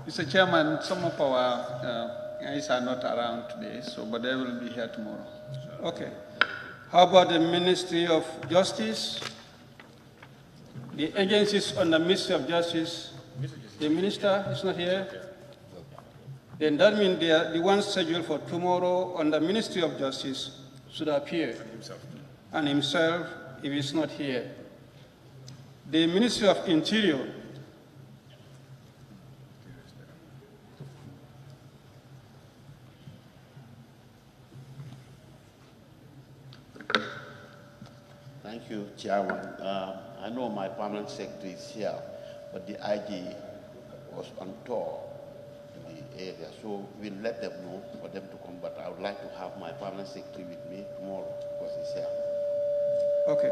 Mr. Chairman, some of our guys are not around today, but they will be here tomorrow. Okay. How about the Ministry of Justice? The agencies on the Ministry of Justice, the minister is not here. Then that means they are the ones scheduled for tomorrow on the Ministry of Justice should appear. And himself, if he's not here. The Ministry of Interior, Thank you, Chairman. I know my permanent secretary is here, but the IG was on tour in the area, so we'll let them know for them to come, but I would like to have my permanent secretary with me tomorrow because he's here. okay.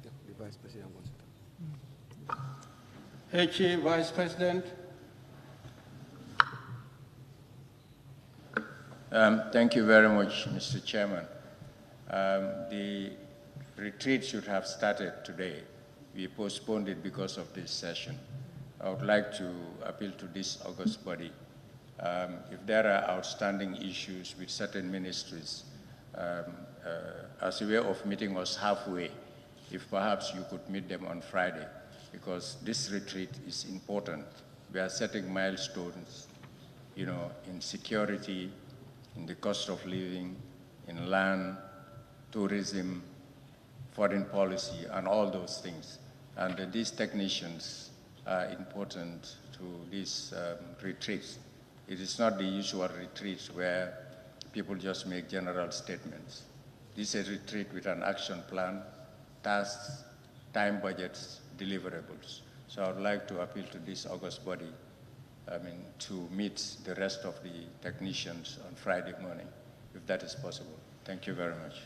The Vice President wants to talk. HE Vice President. Thank you very much, Mr. Chairman. The retreat should have started today. We postponed it because of this session. I would like to appeal to this august body. If there are outstanding issues with certain ministries, as a way of meeting us halfway, if perhaps you could meet them on Friday, because this retreat is important. We are setting milestones, in security, in the cost of living, in land, tourism, foreign policy, and all those things. And these technicians are important to these retreats. It is not the usual retreats where people just make general statements. This is a retreat with an action plan, tasks, time budgets, deliverables. So I would like to appeal to this august body to meet the rest of the technicians on Friday morning, if that is possible. Thank you very much.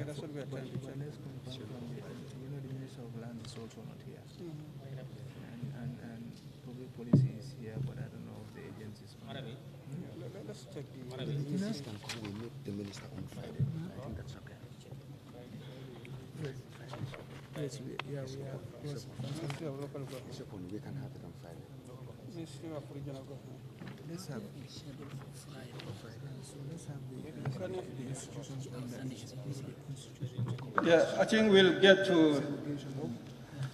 That's what we are trying to do. Let's confirm from the Minister of Land is also not here. And public policy is here, but I don't know if the agencies are here. Let's check the Ministers can come, we meet the minister on Friday. I think that's okay. Yes, we are. Ministry of Local Government. We can have it on Friday. Ministry of Regional Government. Let's have it scheduled for Friday. So let's have the institutions on the institutions. Yeah, I think we'll get to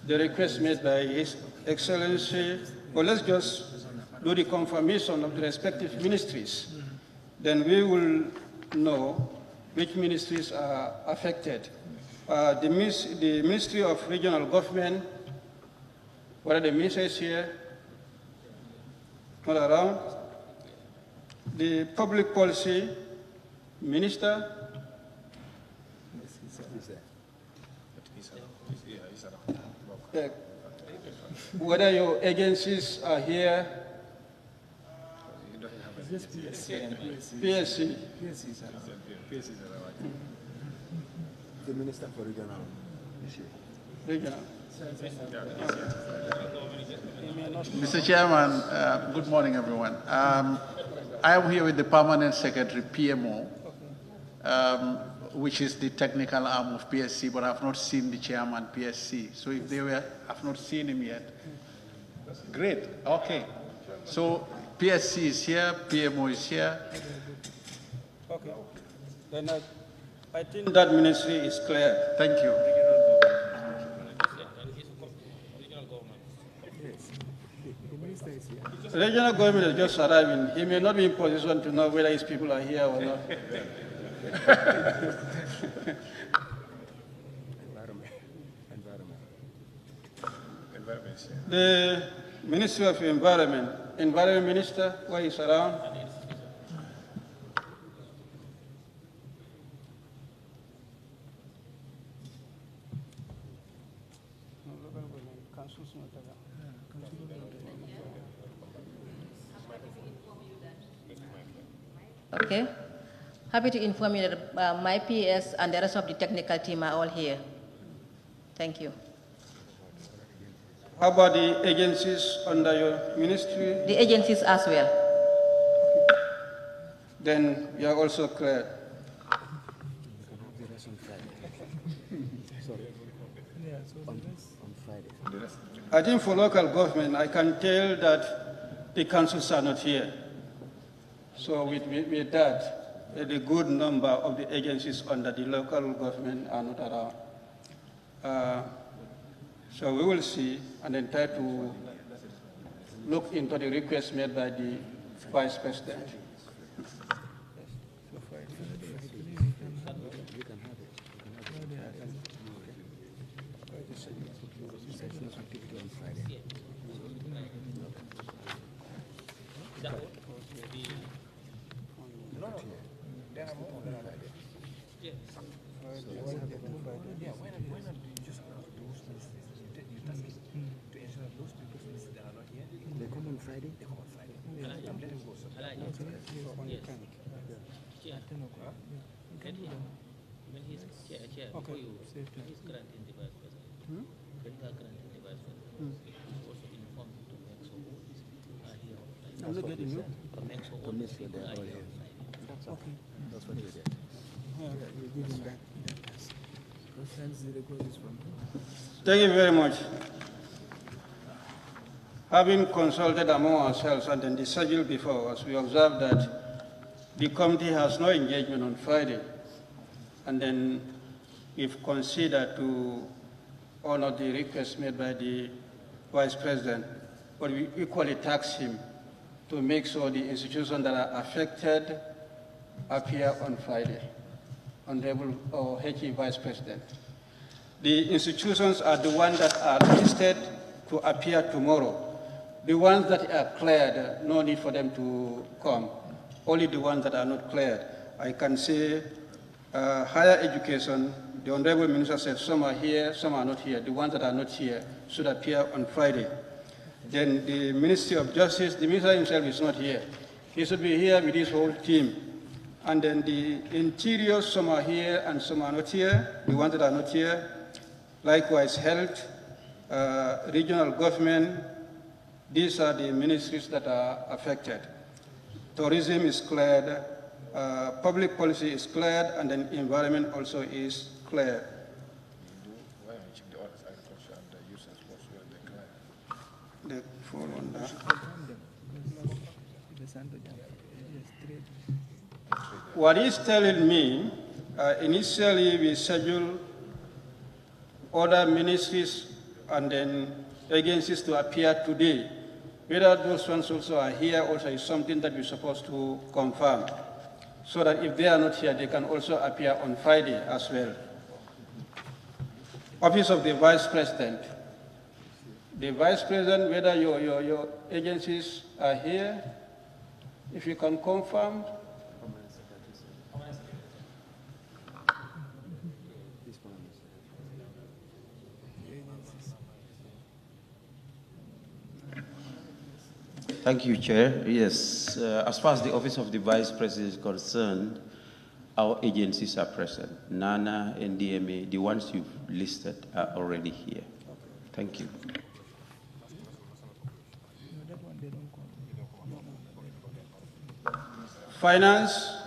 the request made by His Excellency, or let's just do the confirmation of the respective ministries. Then we will know which ministries are affected. The Ministry of Regional Government, what are the ministers here? Not around. The Public Policy Minister. Whether your agencies are here. PSC. The Minister for Regional Issue. Regional. Mr. Chairman, good morning, everyone. I am here with the Permanent Secretary, PMO, which is the technical arm of PSC, but I have not seen the Chairman, PSC. So if they have not seen him yet, great, okay. So PSC is here, PMO is here. Okay. Then I think that ministry is clear. Thank you. The regional government is just arriving. He may not be in position to know whether his people are here or not. The Ministry of Environment, Environment Minister, where is around? Okay. Happy to inform you that my PS and the rest of the technical team are all here. Thank you. How about the agencies under your ministry? The agencies as well. Then you are also clear. I think for local government, I can tell that the councils are not here. So with that, a good number of the agencies under the local government are not around. So we will see and then try to look into the request made by the Vice President. I'm not getting you. Thank you very much. Having consulted among ourselves and then the schedule before us, we observed that the committee has no engagement on Friday, and then we've considered to honor the request made by the Vice President, but we equally task him to make sure the institutions that are affected appear on Friday. Honorable HE Vice President. The institutions are the ones that are listed to appear tomorrow. The ones that are cleared, no need for them to come. Only the ones that are not cleared. I can say higher education, the Honorable Minister said some are here, some are not here. The ones that are not here should appear on Friday. Then the Ministry of Justice, the Minister himself is not here. He should be here with his whole team. And then the Interior, some are here and some are not here, the ones that are not here. Likewise, Health, Regional Government, these are the ministries that are affected. Tourism is cleared, Public Policy is cleared, and then Environment also is cleared. They fall under. What he's telling me, initially we scheduled other ministries and then agencies to appear today. Whether those ones also are here also is something that we're supposed to confirm, so that if they are not here, they can also appear on Friday as well. Office of the Vice President. The Vice President, whether your agencies are here, if you can confirm. Thank you, Chair. Yes, as far as the Office of the Vice President is concerned, our agencies are present. NANA and DMA, the ones you've listed, are already here. Thank you. Finance.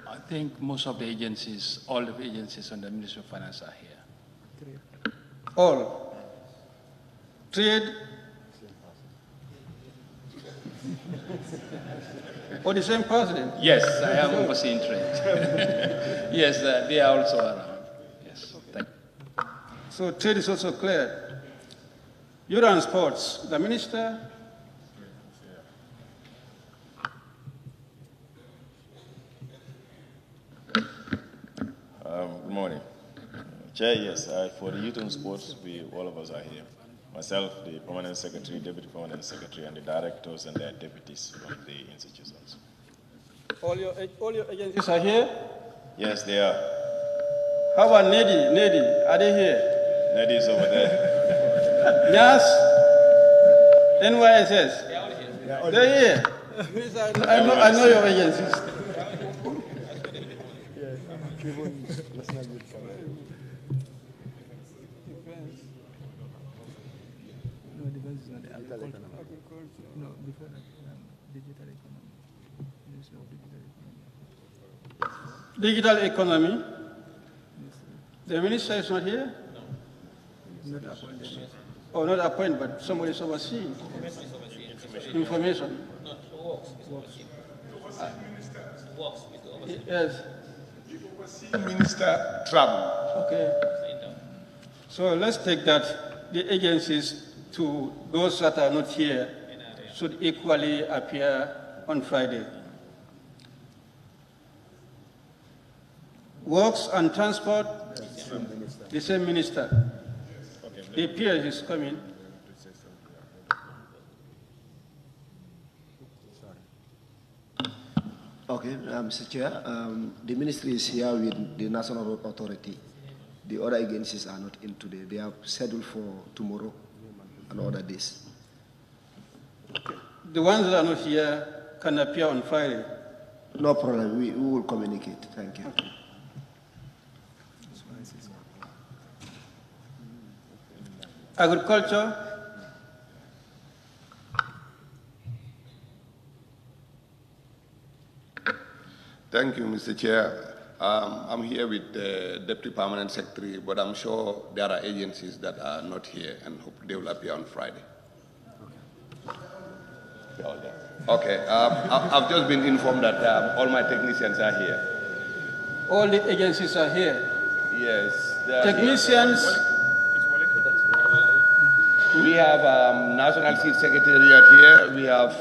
I think most of the agencies, all of the agencies under the Ministry of Finance are here. All. Trade. Or the same person? Yes, I am overseeing trade. Yes, they are also around. Yes, thank you. So trade is also clear. Youth and sports, the minister. morning. Chair, yes, for the youth and sports, all of us are here. Myself, the permanent secretary, deputy permanent secretary, and the directors and their deputies from the institutions. All your agencies are here? Yes, they are. How about NEDI? NEDI, are they here? NEDI is over there. NYAS? NYSS? They're here. I know your agencies. No, defense is not the agriculture. No, before that, digital economy. Ministry of digital economy. Digital economy? The minister is not here? No. Not appointed. Oh, not appointed, but somebody is overseeing. Information. Yes. Minister travel. Okay. So let's take that the agencies to those that are not here should equally appear on Friday. Works and transport, the same minister. The peer is coming. Okay, Mr. Chair, the ministry is here with the National Road Authority. The other agencies are not in today. They are scheduled for tomorrow and other days. The ones that are not here can appear on Friday. No problem. We will communicate. Thank you. Okay. Agriculture. Thank you, Mr. Chair. I'm here with the Deputy Permanent Secretary, but I'm sure there are agencies that are not here and hope they will appear on Friday. Okay, I've just been informed that all my technicians are here. All the agencies are here? Yes. Technicians? We have National Seed Secretariat here. We have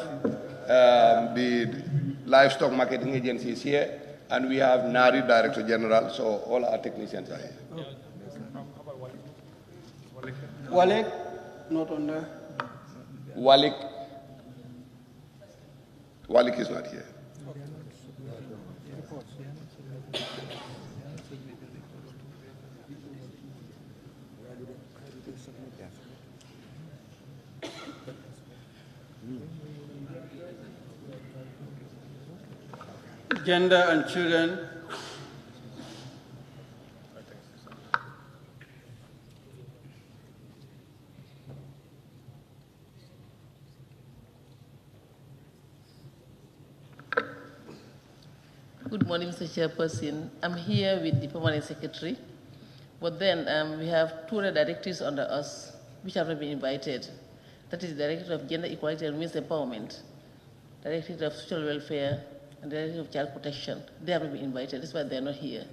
the Livestock Marketing Agencies here. And we have NARI Director General, so all our technicians are here. Walek? Not on there. Walik is not here. Gender and children. Good morning, Mr. Chairperson. I'm here with the Permanent Secretary, but then we have two other directives under us which have not been invited. That is the Director of Gender Equality and Women's Empowerment, Director of Social Welfare, and the Director of Child Protection. They have not been invited, that's why they're not here.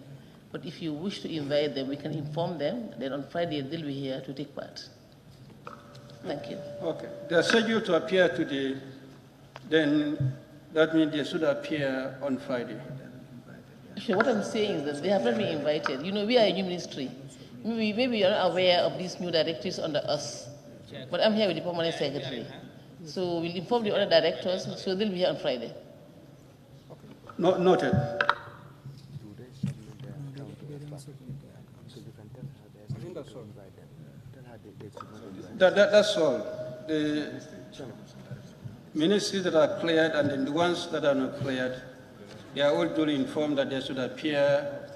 But if you wish to invite them, we can inform them, then on Friday they'll be here to take part. Thank you. Okay. They are scheduled to appear today, then that means they should appear on Friday. Actually, what I'm saying is that they have not been invited. You know, we are a new ministry. Maybe you're not aware of these new directives under us. But I'm here with the Permanent Secretary. So we'll inform the other directors, so they'll be here on Friday. Noted. That's all. The ministries that are cleared and then the ones that are not cleared, they are all duly informed that they should appear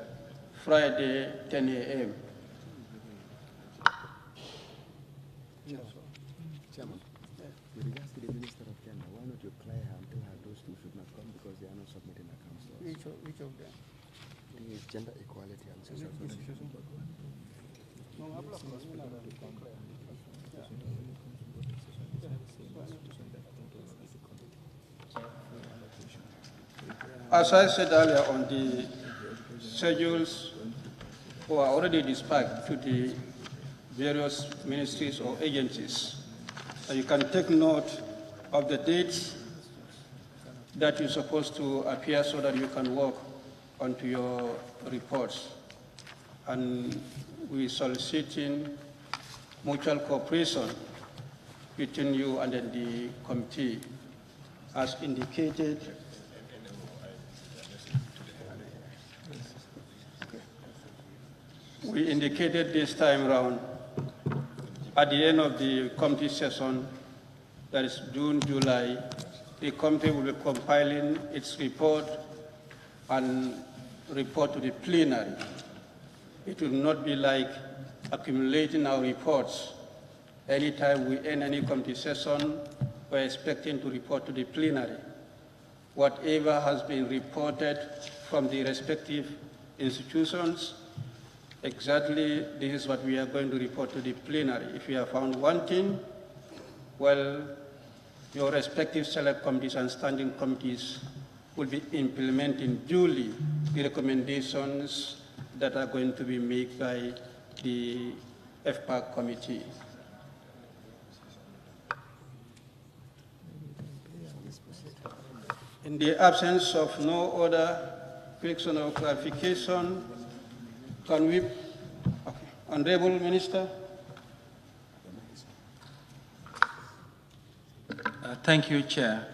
Friday, 10 a.m. Chairman, with regards to the Minister of Gender, why not you clear her and tell her those two should not come because they are not submitting accounts to us? Which of them? I think it's gender equality and social protection. As I said earlier on, the schedules were already dispatched to the various ministries or agencies. And you can take note of the dates that you're supposed to appear so that you can work onto your reports. and we soliciting mutual cooperation between you and the committee, as indicated. We indicated this time around at the end of the committee session, that is June, July, the committee will be compiling its report and report to the plenary. It will not be like accumulating our reports. Anytime we end any committee session, we're expecting to report to the plenary. Whatever has been reported from the respective institutions, exactly this is what we are going to report to the plenary. If we have found wanting, well, your respective select committees and standing committees will be implementing duly the recommendations that are going to be made by the Fpac committee. In the absence of no other question or clarification, can we, Honorable Minister? Thank you, Chair.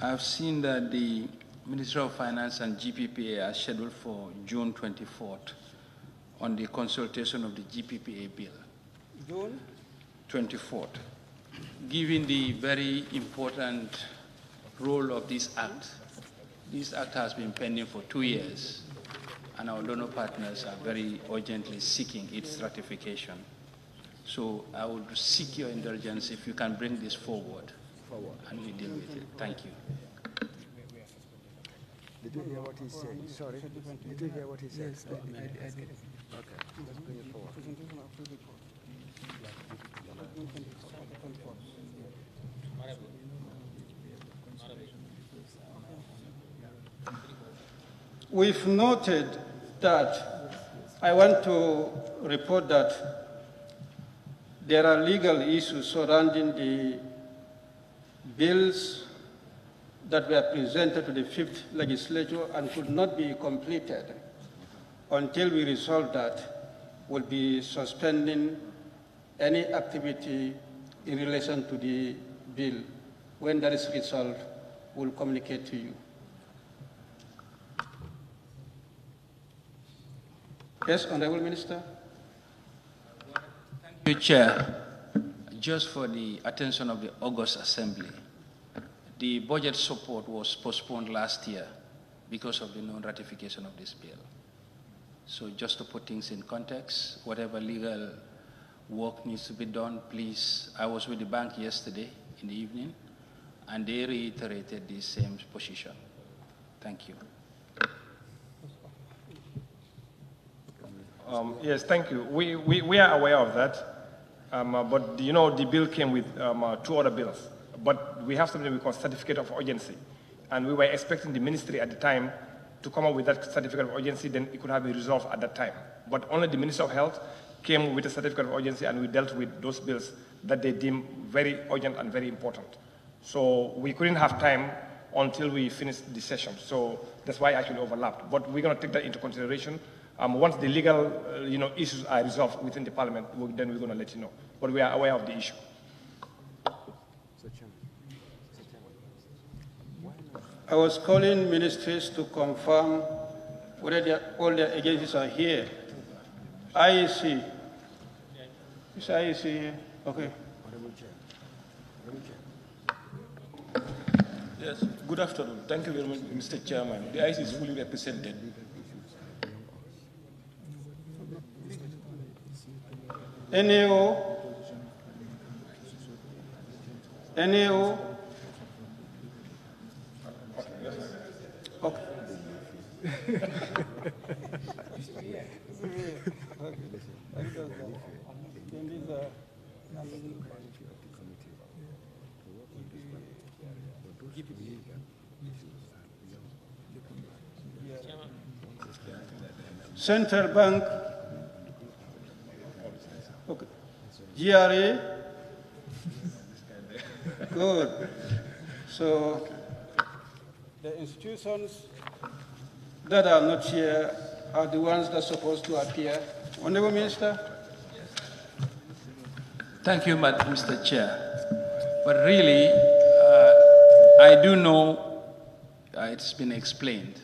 I've seen that the Ministry of Finance and GPPA are scheduled for June 24th on the consultation of the GPPA bill. June? 24th. Given the very important role of this act has been pending for 2 years, and our donor partners are very urgently seeking its ratification. So I would seek your indulgence if you can bring this forward, and we deal with it. Thank you. Did you hear what he said? Sorry? Did you hear what he said? Yes, I did. Okay, let's bring it forward. We've noted that, I want to report that there are legal issues surrounding the bills that were presented to the 5th legislature and could not be completed. Until we resolve that, we'll be suspending any activity in relation to the bill. When that is resolved, we'll communicate to you. Yes, Honorable Minister. Thank you, Chair. Just for the attention of the August Assembly, the budget support was postponed last year because of the non-ratification of this bill. So just to put things in context, whatever legal work needs to be done, please. I was with the bank yesterday in the evening, and they reiterated the same position. Thank you. Yes, thank you. We are aware of that, but you know the bill came with 2 other bills. But we have something we call certificate of urgency, and we were expecting the ministry at the time to come up with that certificate of urgency. Then it could have been resolved at that time. But only the Minister of Health came with a certificate of urgency, and we dealt with those bills that they deemed very urgent and very important. So we couldn't have time until we finished the session. So that's why it actually overlapped. But we're going to take that into consideration. Once the legal issues are resolved within the Parliament, then we're going to let you know. But we are aware of the issue. I was calling ministries to confirm whether all their agencies are here. IEC. Is IEC here? Okay. Yes, good afternoon. Thank you very much, Mr. Chairman. The IEC is fully represented. NAO? NAO? Okay. Central Bank, okay. GRA, good. So the institutions that are not here are the ones that are supposed to appear. Honorable Minister. Thank you, Mr. Chair. But really, I do know it's been explained,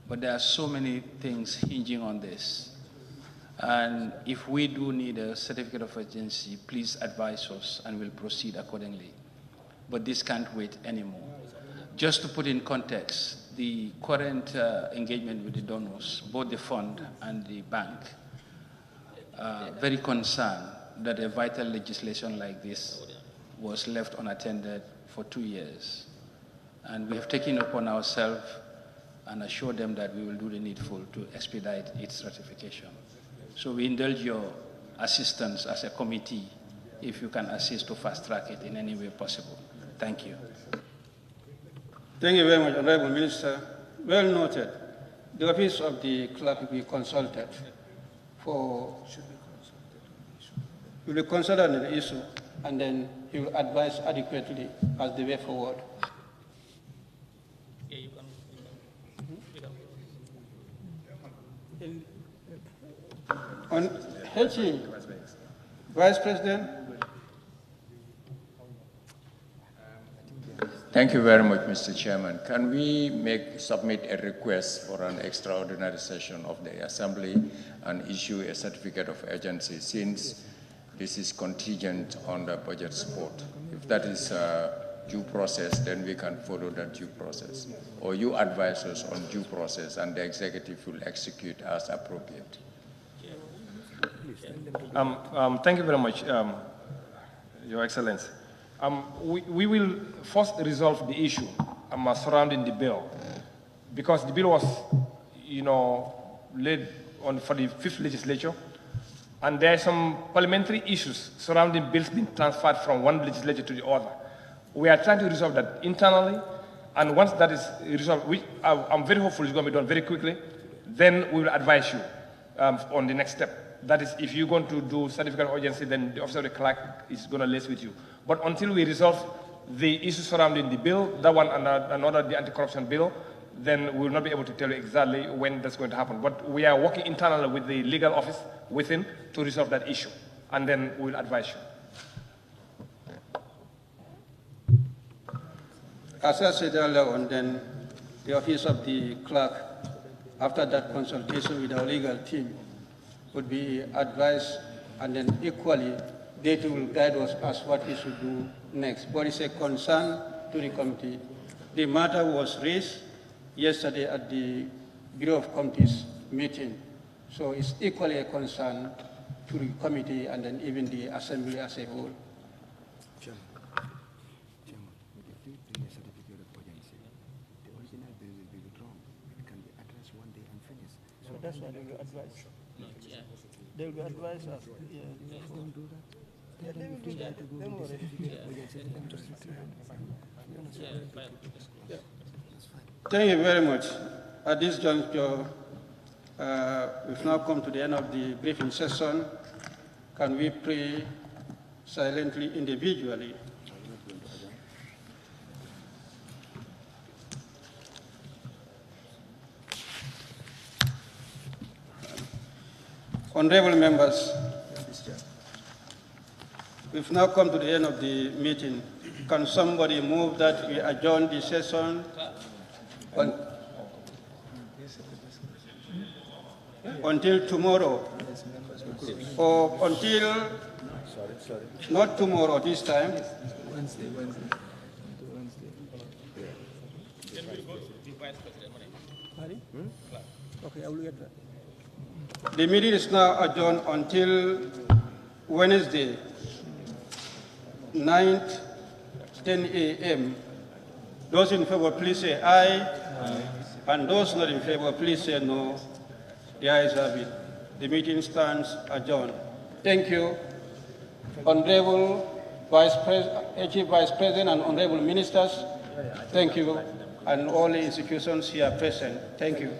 but there are so many things hinging on this. And if we do need a certificate of urgency, please advise us and we'll proceed accordingly. But this can't wait anymore. Just to put in context, the current engagement with the donors, both the fund and the bank, are very concerned that a vital legislation like this was left unattended for 2 years. And we have taken upon ourselves and assured them that we will do the needful to expedite its ratification. So we indulge your assistance as a committee if you can assist to fast track it in any way possible. Thank you. Thank you very much, Honorable Minister. Well noted. The office of the clerk will be consulted will be consulted on the issue, and then he will advise adequately as the way forward. On HE, Vice President. Thank you very much, Mr. Chairman. Can we submit a request for an extraordinary session of the Assembly and issue a certificate of urgency, since this is contingent on the budget support? If that is due process, then we can follow that due process. Or you advise us on due process and the executive will execute as appropriate. Thank you very much, Your Excellency. We will first resolve the issue surrounding the bill, because the bill was, laid on for the 5th legislature, and there are some parliamentary issues surrounding bills being transferred from one legislature to the other. We are trying to resolve that internally, and once that is resolved, which I'm very hopeful it's going to be done very quickly, then we will advise you on the next step. That is, if you're going to do certificate of urgency, then the officer of the clerk is going to liaise with you. But until we resolve the issues surrounding the bill, that one and another, the anti-corruption bill, then we will not be able to tell you exactly when that's going to happen. But we are working internally with the legal office within to resolve that issue, and then we will advise you. As I said earlier on, then the office of the clerk, after that consultation with our legal team, would be advised, and then equally, they too will guide us as what we should do next. But it's a concern to the committee. The matter was raised yesterday at the Bureau of Committees meeting. So it's equally a concern to the committee and then even the Assembly as a whole. Chairman, if you bring a certificate of urgency, the original bill will be withdrawn. It can be addressed one day and finished. So that's why they will advise. They will be advised us. Yeah. Don't do that. Yeah, they will do that. Don't worry. Thank you very much. At this juncture, we've now come to the end of the briefing session. Can we pray silently, individually? Honorable members, we've now come to the end of the meeting. Can somebody move that we adjourn the session until tomorrow, or until, not tomorrow this time? Wednesday. Okay, I will get that. The meeting is now adjourned until Wednesday, 9th, 10 a.m. Those in favor, please say aye. Aye. And those not in favor, please say no. The ayes have it. The meeting stands adjourned. Thank you. Honorable Vice President and Honorable Ministers, thank you. And all the institutions here present, thank you.